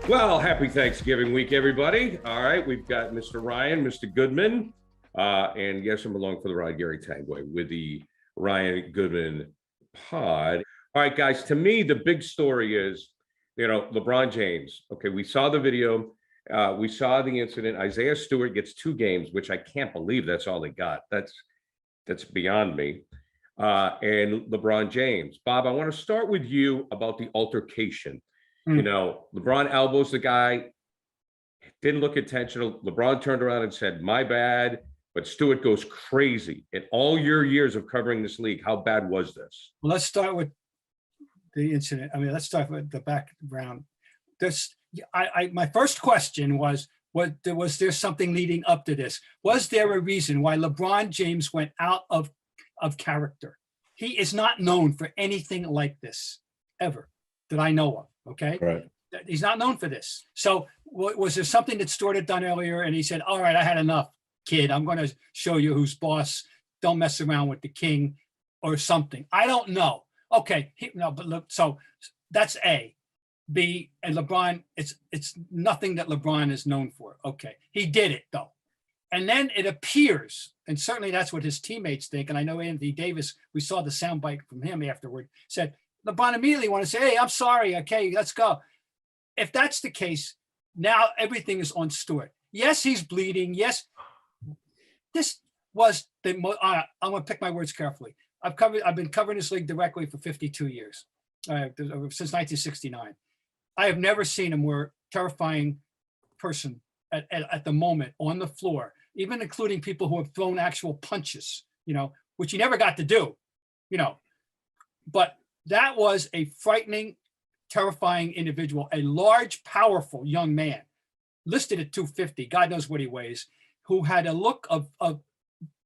Well, happy Thanksgiving week, everybody. All right, we've got Mr. Ryan, Mr. Goodman, and yes, I'm along for the ride, Gary Tanguay, with the Ryan Goodman pod. All right, guys, to me, the big story is, LeBron James. Okay, we saw the video. We saw the incident. Isaiah Stewart gets 2 games, which I can't believe that's all they got. That's beyond me. And LeBron James. Bob, I want to start with you about the altercation. LeBron elbows the guy, didn't look intentional. LeBron turned around and said, "My bad." But Stewart goes crazy. In all your years of covering this league, how bad was this? Well, let's start with the incident. Let's start with the background. My first question was there something leading up to this? Was there a reason why LeBron James went out of character? He is not known for anything like this ever that I know of. Okay. Right. He's not known for this. So was there something that Stewart had done earlier and he said, "All right, I had enough, kid. I'm going to show you who's boss. Don't mess around with the king," or something? I don't know. Okay. But look, so that's A. B, and LeBron, it's nothing that LeBron is known for. Okay. He did it though. And then it appears, and certainly that's what his teammates think. And I know Anthony Davis, we saw the soundbite from him afterward, said, LeBron immediately want to say, "Hey, I'm sorry. Okay, let's go." If that's the case, now everything is on Stewart. Yes, he's bleeding. Yes, this was the most. I'm going to pick my words carefully. I've been covering this league directly for 52 years, since 1969. I have never seen a more terrifying person at the moment on the floor, even including people who have thrown actual punches. Which he never got to do. But that was a frightening, terrifying individual, a large, powerful young man, listed at 250, God knows what he weighs, who had a look of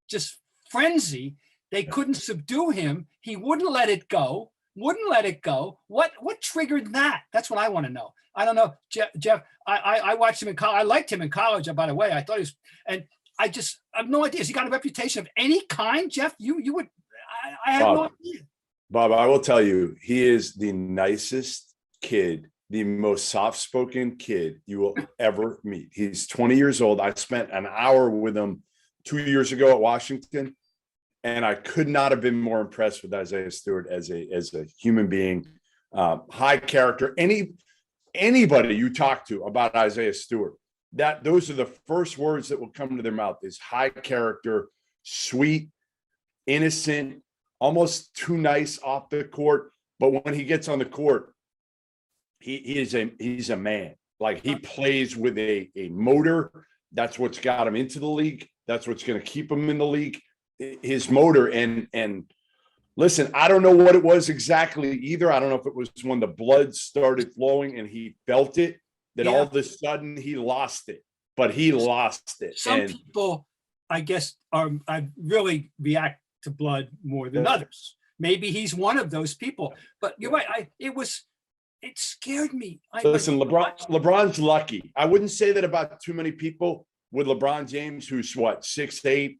just frenzy. They couldn't subdue him. He wouldn't let it go. What triggered that? That's what I want to know. I don't know, Jeff. I watched him in college. I liked him in college, by the way. I thought he was, and I have no idea. Has he got a reputation of any kind, Jeff? You would. I have no idea. Bob, I will tell you, he is the nicest kid, the most soft-spoken kid you will ever meet. He's 20 years old. I spent an hour with him 2 years ago at Washington, and I could not have been more impressed with Isaiah Stewart as a human being, high character. Anybody you talk to about Isaiah Stewart, those are the first words that will come to their mouth is high character, sweet, innocent, almost too nice off the court, but when he gets on the court, he's a man. Like, he plays with a motor. That's what's got him into the league. That's what's going to keep him in the league. His motor. And listen, I don't know what it was exactly either. I don't know if it was when the blood started flowing and he felt it, that all of a sudden he lost it. But he lost it. Some people, I guess, I really react to blood more than others. Maybe he's one of those people. But you're right. It scared me. Listen, LeBron's lucky. I wouldn't say that about too many people with LeBron James, who's 6'8",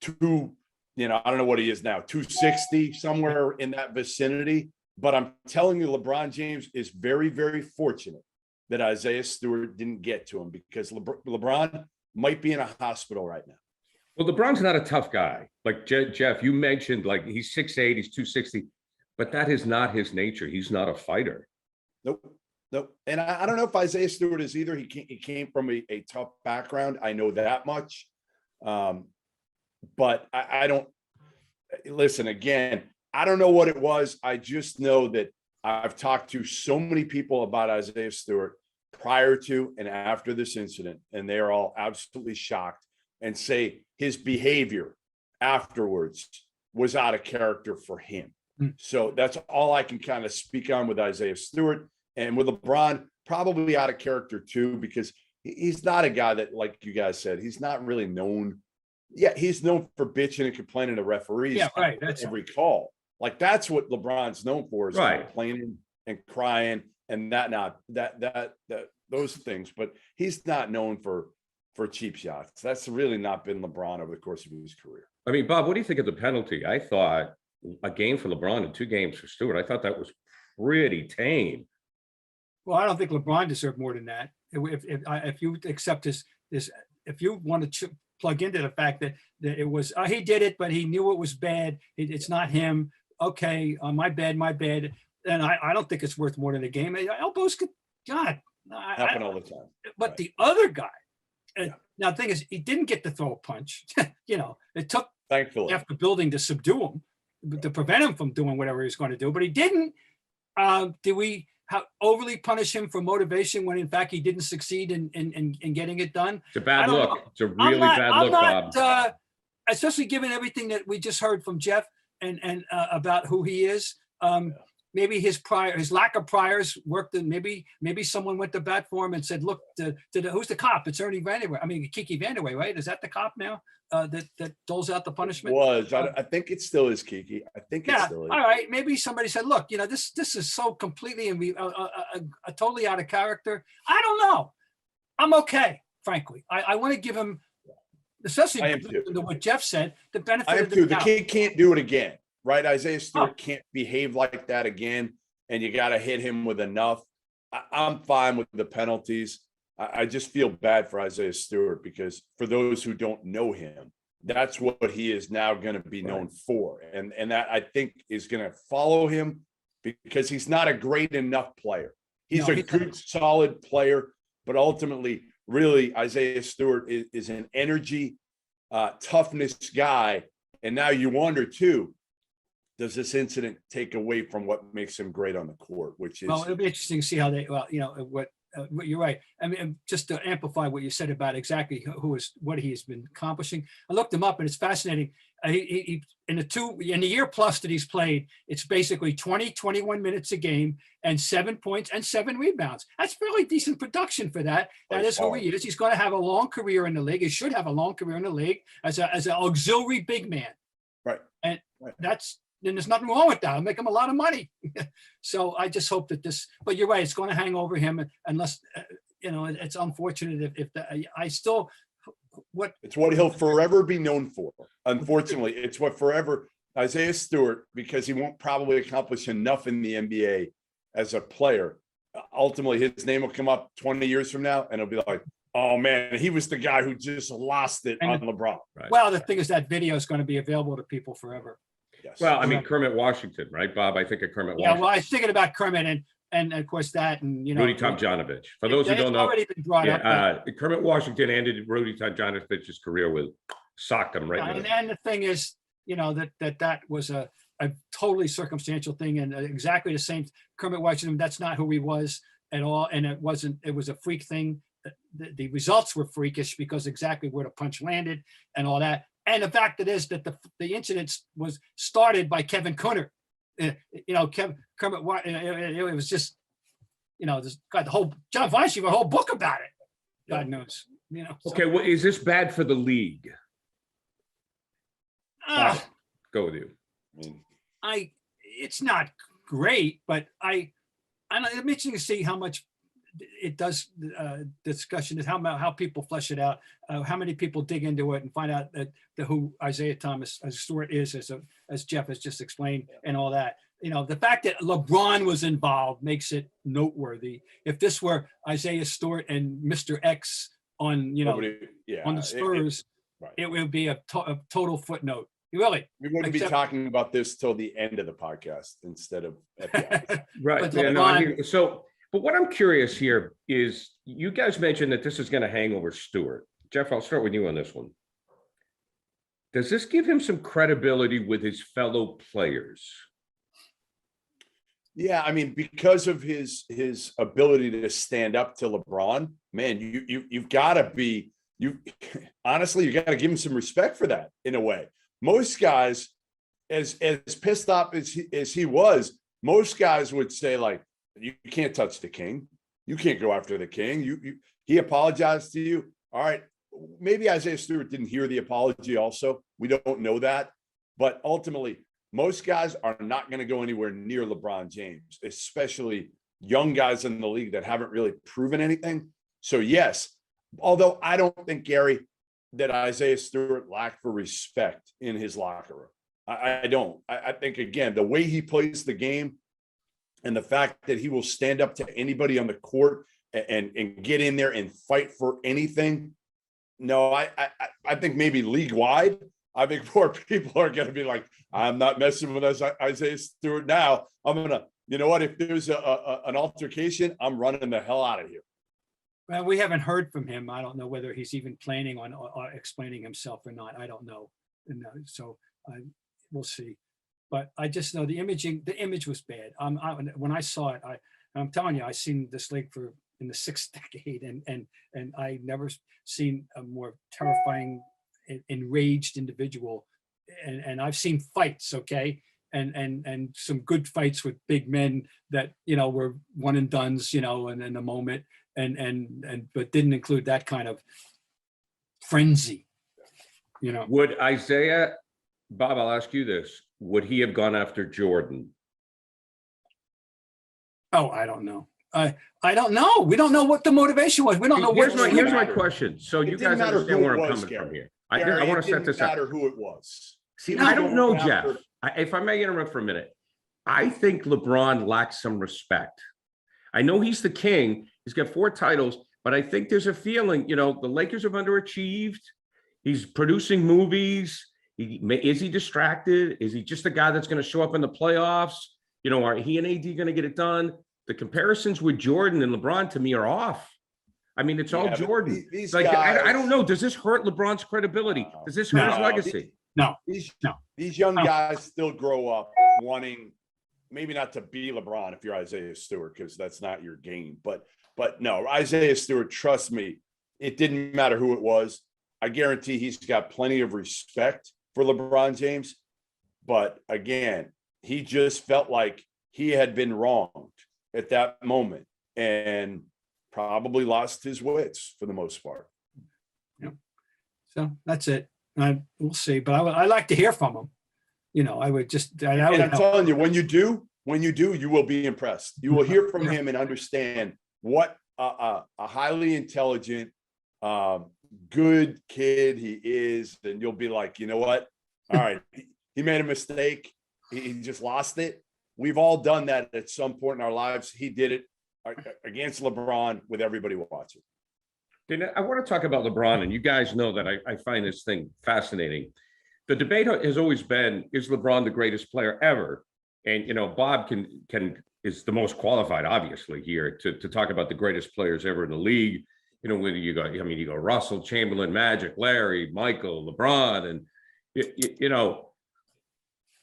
I don't know what he is now, 260, somewhere in that vicinity. But I'm telling you, LeBron James is very, very fortunate that Isaiah Stewart didn't get to him, because LeBron might be in a hospital right now. Well, LeBron's not a tough guy. Like Jeff, you mentioned, like, he's 6'8", he's 260, but that is not his nature. He's not a fighter. Nope. And I don't know if Isaiah Stewart is either. He came from a tough background. I know that much. But I don't listen again. I don't know what it was. I just know that I've talked to so many people about Isaiah Stewart prior to and after this incident, and they are all absolutely shocked and say his behavior afterwards was out of character for him. So that's all I can kind of speak on with Isaiah Stewart. And with LeBron, probably out of character too, because he's not a guy that, like you guys said, he's not really known. Yeah, he's known for bitching and complaining to referees. Yeah, right. That's every call. Like, that's what LeBron's known for, is complaining and crying and those things. But he's not known for cheap shots. That's really not been LeBron over the course of his career. I mean, Bob, what do you think of the penalty? I thought a game for LeBron and 2 games for Stewart. I thought that was pretty tame. Well, I don't think LeBron deserved more than that. If you accept this, if you want to plug into the fact that it was he did it, but he knew it was bad. It's not him. Okay, my bad. And I don't think it's worth more than a game. Elbows could, God, Happen all the time. But Right. the other guy, Yeah. now the thing is, he didn't get to throw a punch. It took Thankfully. half the building to subdue him, to prevent him from doing whatever he was going to do, but he didn't. Did we overly punish him for motivation when in fact he didn't succeed in getting it done? It's a bad don't look. know. It's a really bad look, Bob. Especially given everything that we just heard from Jeff and about who he is. Maybe his lack of priors worked, and maybe someone went to bat for him and said, "Look, who's the cop? It's Ernie Vanderway. I mean, Kiki Vanderway, right? Is that the cop now that doles out the punishment?" I think it still is, Kiki. I think it Yeah. still is. All right. Maybe somebody said, "Look, this is so completely and totally out of character." I don't know. I'm okay, frankly. I want to give him, especially I am too. to what Jeff said, the benefit I am of the too. The doubt. kid can't do it again, right? Isaiah Stewart can't behave like that again, and you got to hit him with enough. I'm fine with the penalties. I just feel bad for Isaiah Stewart because for those who don't know him, that's what he is now going to be known for. And that I think is going to follow him because he's not a great enough player. He's a good, solid player, but ultimately, really, Isaiah Stewart is an energy, toughness guy. And now you wonder too, does this incident take away from what makes him great on the court? Which is, well, it'll be interesting to see how they. Well, what you're right. I mean, just to amplify what you said about exactly what he's been accomplishing. I looked him up, and it's fascinating. He in the year plus that he's played, it's basically 21 minutes a game and 7 points and 7 rebounds. That's really decent production for that. That is who he is. He's going to have a long career in the league. He should have a long career in the league as an auxiliary big man. right. And then there's nothing wrong with that. It'll make him a lot of money. So I just hope that but you're right, it's going to hang over him unless, it's unfortunate it's what he'll forever be known for. Unfortunately, it's what forever Isaiah Stewart, because he won't probably accomplish enough in the NBA as a player. Ultimately, his name will come up 20 years from now and it'll be like, oh man, he was the guy who just lost it on LeBron. Right. Well, the thing is that video is going to be available to people forever. Yes. Well, I mean, Kermit Washington, right, Bob? I think of Kermit Yeah, Washington. well, I was thinking about Kermit and of course that, and Rudy Tomjanovich. For those who don't know, already been brought up. Kermit Washington ended Rudy Tomjanovich's career with socked him right in the And the thing is, that was a totally circumstantial thing, and exactly the same. Kermit Washington, that's not who he was at all, and it was a freak thing. The results were freakish because exactly where the punch landed and all that. And the fact is that the incident was started by Kevin Cooner. Kermit, it was just, got the whole John Weinstein wrote a whole book about it. God knows, Okay, well, is this bad for the league? Go with you. It's not great, but I'm interested to see how much it does discussion is how people flesh it out, how many people dig into it and find out that who Isaiah Thomas Stewart is, as Jeff has just explained, and all that. The fact that LeBron was involved makes it noteworthy. If this were Isaiah Stewart and Mr. X on on the Spurs, it would be a total footnote. Really, we wouldn't be talking about this till the end of the podcast instead of at the end. Right. Yeah, no, I mean, but what I'm curious here is you guys mentioned that this is going to hang over Stewart. Jeff, I'll start with you on this one. Does this give him some credibility with his fellow players? Yeah, I mean, because of his ability to stand up to LeBron, man, you've got to be honestly, you got to give him some respect for that in a way. Most guys, as pissed off as he was, most guys would say like, you can't touch the king. You can't go after the king. He apologized to you. All right. Maybe Isaiah Stewart didn't hear the apology also. We don't know that. But ultimately, most guys are not going to go anywhere near LeBron James, especially young guys in the league that haven't really proven anything. So yes, although I don't think, Gary, that Isaiah Stewart lacked for respect in his locker room. I don't. I think, again, the way he plays the game, And the fact that he will stand up to anybody on the court and get in there and fight for anything. No, I think maybe league wide, I think more people are going to be like, I'm not messing with Isaiah Stewart now. I'm going to, you know what, if there's an altercation, I'm running the hell out of here. Well, we haven't heard from him. I don't know whether he's even planning on explaining himself or not. I don't know. And so we'll see. But I just know the image was bad. When I saw it, I'm telling you, I seen this league in the 6th decade, and I never seen a more terrifying, enraged individual. And I've seen fights, okay, and some good fights with big men that were one and dones, and in a moment, but didn't include that kind of frenzy. Would Isaiah, Bob, I'll ask you this, would he have gone after Jordan? Oh, I don't know. I don't know. We don't know what the motivation was. We don't know. Here's my question. So you guys understand where I'm coming from here. I want to set this up. Matter who it was. See, I don't know, Jeff. If I may interrupt for a minute, I think LeBron lacks some respect. I know he's the king. He's got 4 titles, but I think there's a feeling, the Lakers have underachieved. He's producing movies. Is he distracted? Is he just a guy that's going to show up in the playoffs? Are he and AD going to get it done? The comparisons with Jordan and LeBron to me are off. I mean, it's all Jordan. These like, guys, I don't know. Does this hurt LeBron's credibility? Does this hurt his legacy? These young guys still grow up wanting, maybe not to be LeBron if you're Isaiah Stewart, because that's not your game. But no, Isaiah Stewart, trust me, it didn't matter who it was. I guarantee he's got plenty of respect for LeBron James. But again, he just felt like he had been wronged at that moment and probably lost his wits for the most part. Yeah. So that's it. We'll see. But I like to hear from him. I would just. I'm telling you, when you do, you will be impressed. You will hear from him and understand what a highly intelligent, good kid he is. And you'll be like, you know what? All right, he made a mistake. He just lost it. We've all done that at some point in our lives. He did it against LeBron with everybody watching. I want to talk about LeBron, and you guys know that I find this thing fascinating. The debate has always been, is LeBron the greatest player ever? And, Bob is the most qualified, obviously, here to talk about the greatest players ever in the league. Whether you go Russell, Chamberlain, Magic, Larry, Michael, LeBron, and,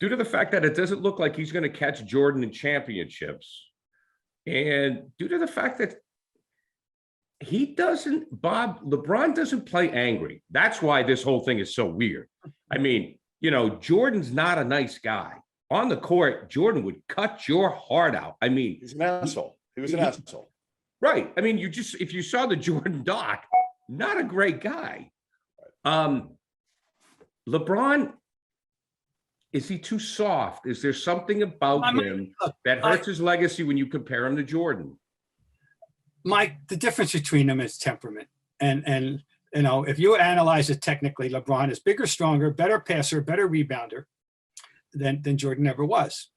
due to the fact that it doesn't look like he's going to catch Jordan in championships, and due to the fact that LeBron doesn't play angry. That's why this whole thing is so weird. I mean, Jordan's not a nice guy. On the court, Jordan would cut your heart out. I mean, he's an asshole. He was an asshole. Right. I mean, if you saw the Jordan doc, not a great guy. LeBron, is he too soft? Is there something about him that hurts his legacy when you compare him to Jordan? Mike, the difference between them is temperament. And if you analyze it technically, LeBron is bigger, stronger, better passer, better rebounder than Jordan ever was.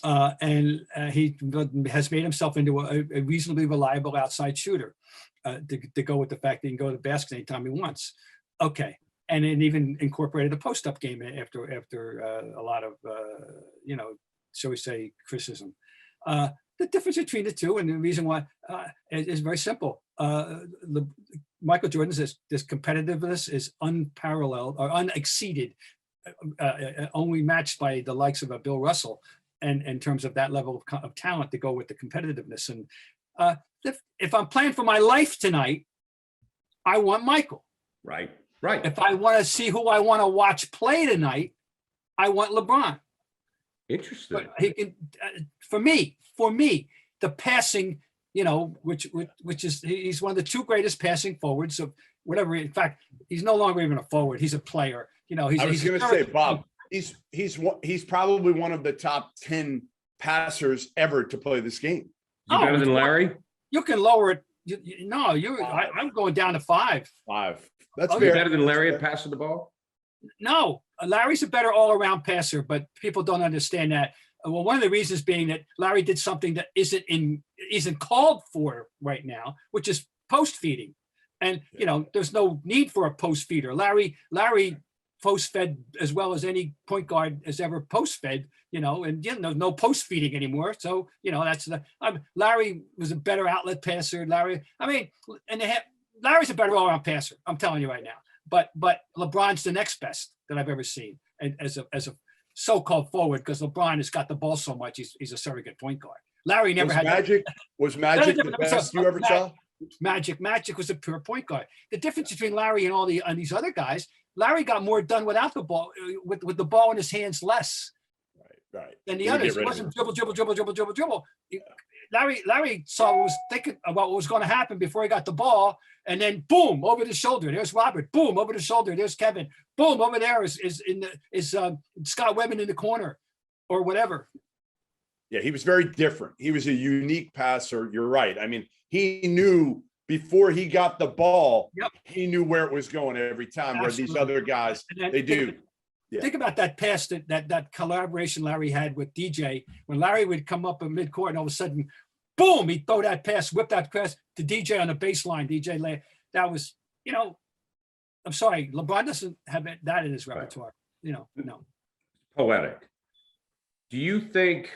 And he has made himself into a reasonably reliable outside shooter to go with the fact that he can go to the basket anytime he wants. Okay. And it even incorporated a post-up game after a lot of, shall we say, criticism. The difference between the two and the reason why is very simple. Michael Jordan's this competitiveness is unparalleled or unexceeded, only matched by the likes of a Bill Russell, and in terms of that level of talent to go with the competitiveness. And if I'm playing for my life tonight, I want Michael. Right. If I want to see who I want to watch play tonight, I want LeBron. Interesting. But he can, for me, the passing, which is, he's one of the 2 greatest passing forwards of whatever. In fact, he's no longer even a forward. He's a player. I was going to say, Bob, he's probably one of the top 10 passers ever to play this game. You better than Larry? You can lower it. I'm going down to 5. 5. That's fair. Better than Larry at passing the ball? No, Larry's a better all-around passer, but people don't understand that. Well, one of the reasons being that Larry did something that isn't called for right now, which is post feeding. And there's no need for a post feeder. Larry post fed as well as any point guard has ever post fed. And no post feeding anymore. So that's Larry was a better outlet passer. Larry's a better all around passer. I'm telling you right now. But LeBron's the next best that I've ever seen, and as a so-called forward, because LeBron has got the ball so much, he's a surrogate point guard. Larry never had Magic. Was Magic the best you ever saw? Magic was a pure point guard. The difference between Larry and these other guys, Larry got more done without the ball, with the ball in his hands less. Right. Than the others. It wasn't dribble. Larry was thinking about what was going to happen before he got the ball, and then boom, over the shoulder. There's Robert. Boom, over the shoulder. There's Kevin. Boom, over there is Scott Webben in the corner, or whatever. Yeah, he was very different. He was a unique passer. You're right. I mean, he knew before he got the ball, he knew where it was going every time. Absolutely. Where these other guys, they do. Yeah. Think about that pass, that collaboration Larry had with DJ. When Larry would come up in midcourt and all of a sudden, boom, he'd throw that pass, whip that pass to DJ on the baseline. DJ, that was, I'm sorry, LeBron doesn't have that in his repertoire. No. Poetic. Do you think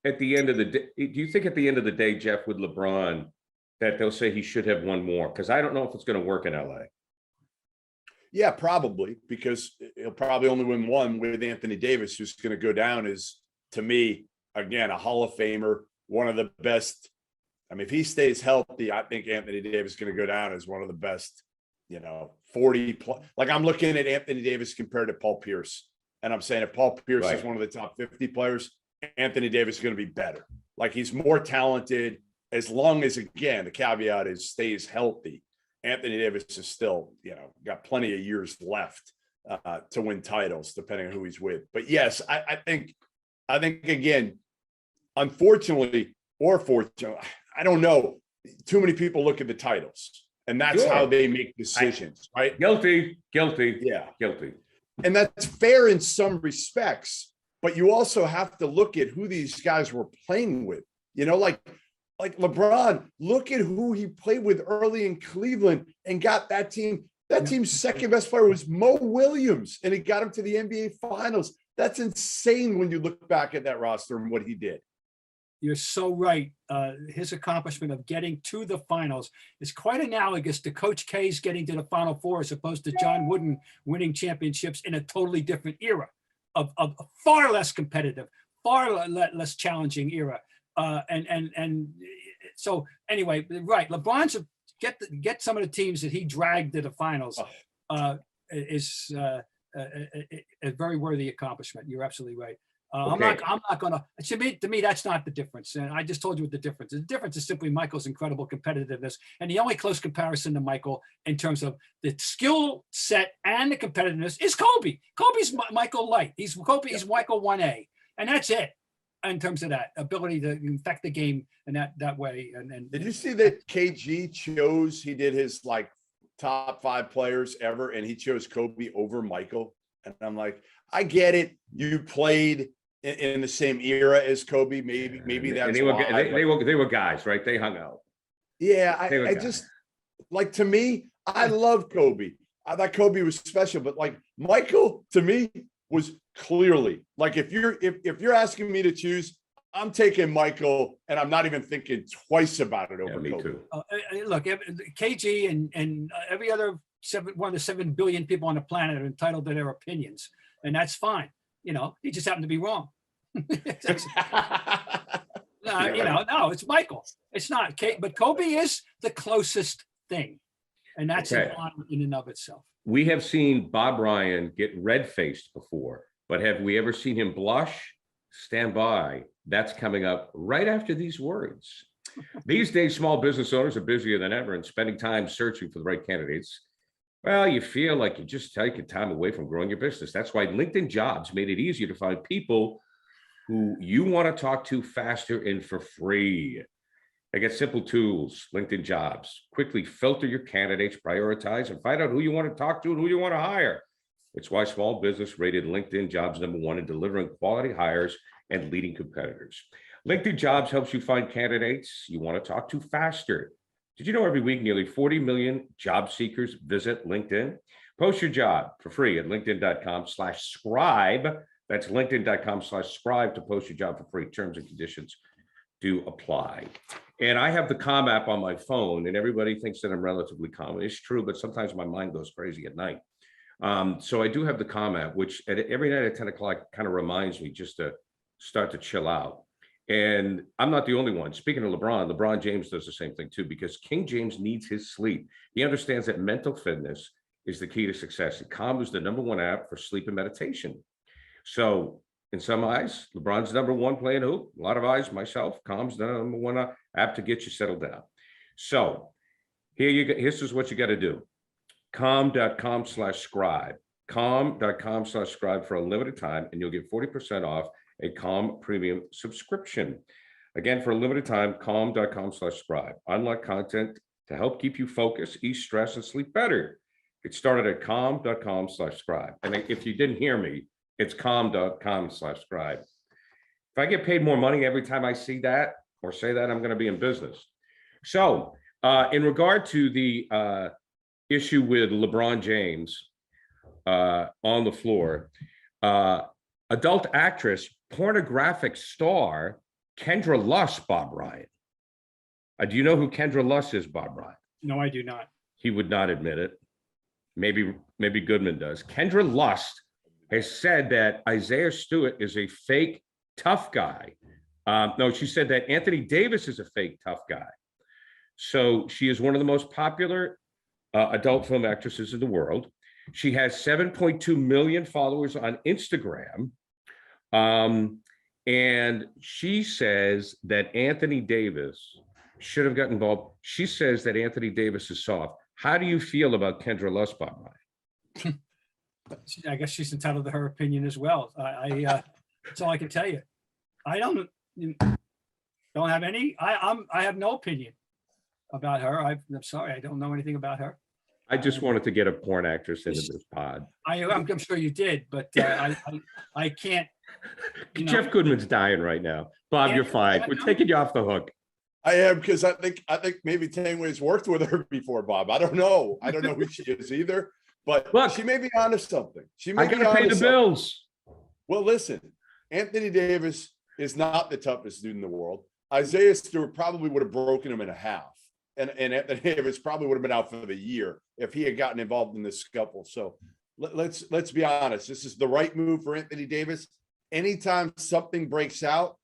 at the end of the day, Jeff, with LeBron, that they'll say he should have won more? Because I don't know if it's going to work in LA. Yeah, probably, because he'll probably only win one with Anthony Davis, who's going to go down as, to me, again, a Hall of Famer, one of the best. I mean, if he stays healthy, I think Anthony Davis is going to go down as one of the best, 40 plus. Like, I'm looking at Anthony Davis compared to Paul Pierce. And I'm saying if Paul Pierce is one of the top 50 players, Anthony Davis is going to be better. Like, he's more talented, as long as, again, the caveat is stays healthy. Anthony Davis is still, got plenty of years left to win titles, depending on who he's with. But yes, I think again, unfortunately or fortunately, I don't know. Too many people look at the titles, and that's how they make decisions, right? Guilty. Yeah, guilty. And that's fair in some respects, but you also have to look at who these guys were playing with. Like LeBron, look at who he played with early in Cleveland and got that team. That team's second best player was Mo Williams, and he got him to the NBA Finals. That's insane when you look back at that roster and what he did. You're so right. His accomplishment of getting to the finals is quite analogous to Coach K's getting to the Final Four, as opposed to John Wooden winning championships in a totally different era of far less competitive, far less challenging era. And so anyway, right. LeBron's get some of the teams that he dragged to the finals is a very worthy accomplishment. You're absolutely right. Okay. I'm not gonna. To me, that's not the difference. And I just told you what the difference is. The difference is simply Michael's incredible competitiveness, and the only close comparison to Michael in terms of the skill set and the competitiveness is Kobe. Kobe's Michael light. He's Michael 1A, and that's it. In terms of that ability to infect the game in that way. And did you see that KG he did his top 5 players ever, and he chose Kobe over Michael? And I'm like, I get it. You played in the same era as Kobe. Maybe that's why. They were guys, right? They hung out. Yeah, I just to me, I love Kobe. I thought Kobe was special, but Michael to me was clearly if you're asking me to choose, I'm taking Michael, and I'm not even thinking twice about it over me Kobe. Too. Look, KG and every other one of the 7 billion people on the planet are entitled to their opinions, and that's fine. He just happened to be wrong. No, it's Michael. It's not Kate, but Kobe is the closest thing, and that's an honor in and of itself. We have seen Bob Ryan get red-faced before, but have we ever seen him blush? Stand by. That's coming up right after these words. These days, small business owners are busier than ever and spending time searching for the right candidates. Well, you feel like you're just taking time away from growing your business. That's why LinkedIn Jobs made it easier to find people who you want to talk to faster and for free. They get simple tools, LinkedIn Jobs. Quickly filter your candidates, prioritize, and find out who you want to talk to and who you want to hire It's why small business rated LinkedIn Jobs #1 in delivering quality hires and leading competitors. LinkedIn Jobs helps you find candidates you want to talk to faster. Did you know every week nearly 40 million job seekers visit LinkedIn? Post your job for free at linkedin.com/scribe. That's linkedin.com/scribe to post your job for free. Terms and conditions do apply. And I have the Calm app on my phone, and everybody thinks that I'm relatively calm. It's true, but sometimes my mind goes crazy at night. So I do have the Calm app, which every night at 10 o'clock kind of reminds me just to start to chill out. And I'm not the only one. Speaking of LeBron James does the same thing too, because King James needs his sleep. He understands that mental fitness is the key to success. And Calm is the #1 app for sleep and meditation. So in some eyes, LeBron's #1 playing hoop. A lot of eyes, myself. Calm's the #1 app to get you settled down. So here you go. This is what you got to do. Calm.com/scribe. Calm.com/scribe for a limited time, and you'll get 40% off a Calm premium subscription. Again, for a limited time, calm.com/scribe. Unlock content to help keep you focused, ease stress, and sleep better. Get started at calm.com/scribe. And if you didn't hear me, it's calm.com/scribe. If I get paid more money every time I see that or say that, I'm going to be in business. So in regard to the issue with LeBron James on the floor, adult actress, pornographic star, Kendra Lust, Bob Bryant. Do you know who Kendra Lust is, Bob Bryant? No, I do not. He would not admit it. Maybe Goodman does. Kendra Lust has said that Isaiah Stewart is a fake tough guy. No, she said that Anthony Davis is a fake tough guy. So she is one of the most popular adult film actresses in the world. She has 7.2 million followers on Instagram. And she says that Anthony Davis should have gotten involved. She says that Anthony Davis is soft. How do you feel about Kendra Lust, Bob Ryan? I guess she's entitled to her opinion as well. That's all I can tell you. I don't have any. I have no opinion about her. I'm sorry, I don't know anything about her. I just wanted to get a porn actress into this pod. I'm sure you did, but I can't. Jeff Goodman's dying right now. Bob, you're fine. We're taking you off the hook. I am, because I think maybe Tanguay's worked with her before, Bob. I don't know who she is either, but look, she may be onto something. I gotta pay the bills. Well, listen, Anthony Davis is not the toughest dude in the world. Isaiah Stewart probably would have broken him in half, and Anthony Davis probably would have been out for the year if he had gotten involved in this scuffle. So let's be honest. This is the right move for Anthony Davis. Anytime something breaks out,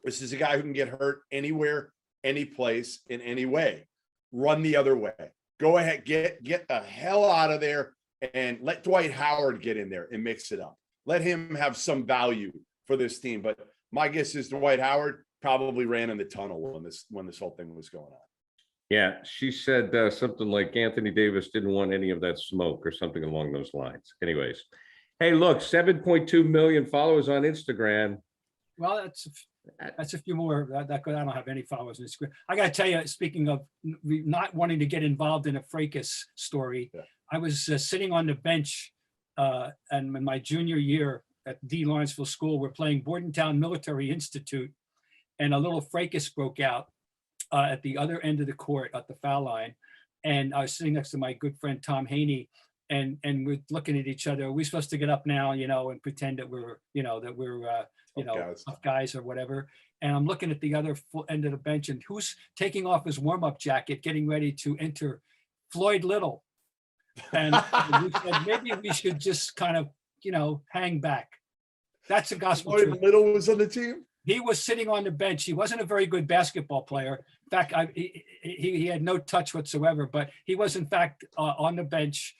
this is a guy who can get hurt anywhere, any place, in any way. Run the other way. Go ahead, get the hell out of there, and let Dwight Howard get in there and mix it up. Let him have some value for this team. But my guess is Dwight Howard probably ran in the tunnel when this whole thing was going on. Yeah, she said something like Anthony Davis didn't want any of that smoke or something along those lines. Anyways, hey, look, 7.2 million followers on Instagram. Well, that's a few more. That good. I don't have any followers on Instagram. I got to tell you, speaking of not wanting to get involved in a fracas story, yeah. I was sitting on the bench, and in my junior year at D. Lawrenceville School, we're playing Bordentown Military Institute, and a little fracas broke out at the other end of the court at the foul line, and I was sitting next to my good friend Tom Haney. And we're looking at each other. Are we supposed to get up now, and pretend that we're tough guys or whatever? And I'm looking at the other end of the bench, and who's taking off his warm-up jacket, getting ready to enter? Floyd Little. And we said maybe we should just kind of, hang back. That's the gospel. Floyd Little was on the team. He was sitting on the bench. He wasn't a very good basketball player. In fact, he had no touch whatsoever. But he was in fact on the bench.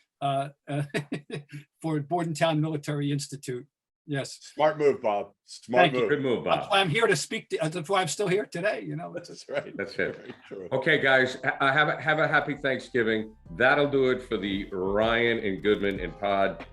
For Bordentown Military Institute. Yes. Smart move, Bob. Smart move. Good move, Bob. That's why I'm here to speak. That's why I'm still here today. That's right. That's it. Okay, guys, have a happy Thanksgiving. That'll do it for the Ryan and Goodman and Pod.